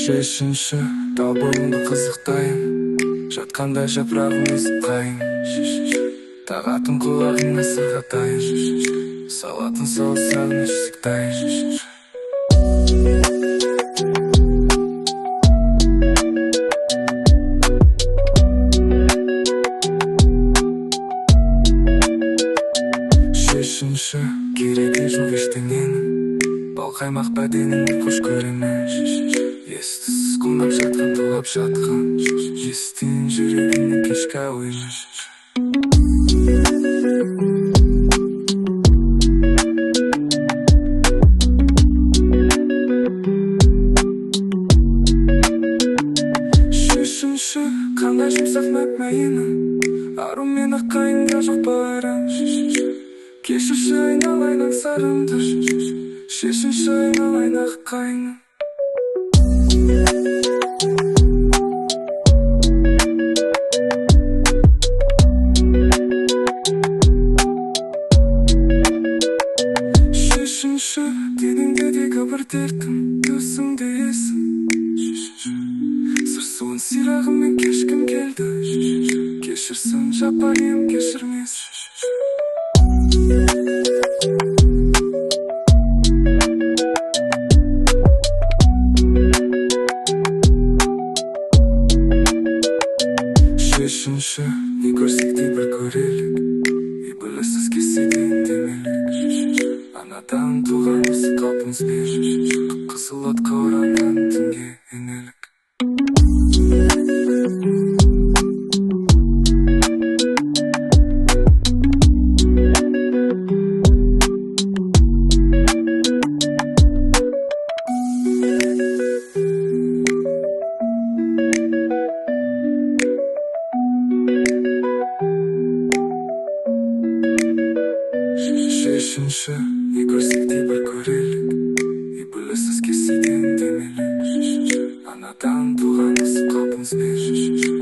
Шешінші тал бойымды қызықтайын, жатқанда жапырағым естіп қайын. Тағатын құлағыңа сырғатайын, салатын сол сағыныш сықтайын. Шешінші керегі жоқ ештеңенің, бал қаймақ бәденіңді қош көремін. Естісіз құлап жатқан, тулап жатқан, естиін жүрегімнің кешкі әуені. Шешінші қандай жұмсақ мәп-мәйінің, арумен аққайыңда жоқ барам. Кешірші айналайын аңсарымды, шешінші айналайын аққайыңы. Шешінші деніңдегі бір дертім, төсіңде есім. Сыр суын сирағыммен кешкім келді, кешірсін жапайым кешірмес. Шешінші не көрсек те бір көрелік, ибілісіз кеседен демелік. Анадан туған осы қалпымызбен, қызыл отқа оранған түнге енелік. Шешінші не көрсек те бір көрелік, ибілісіз кеседен демелік. Анадан туған осы қалпымызбен,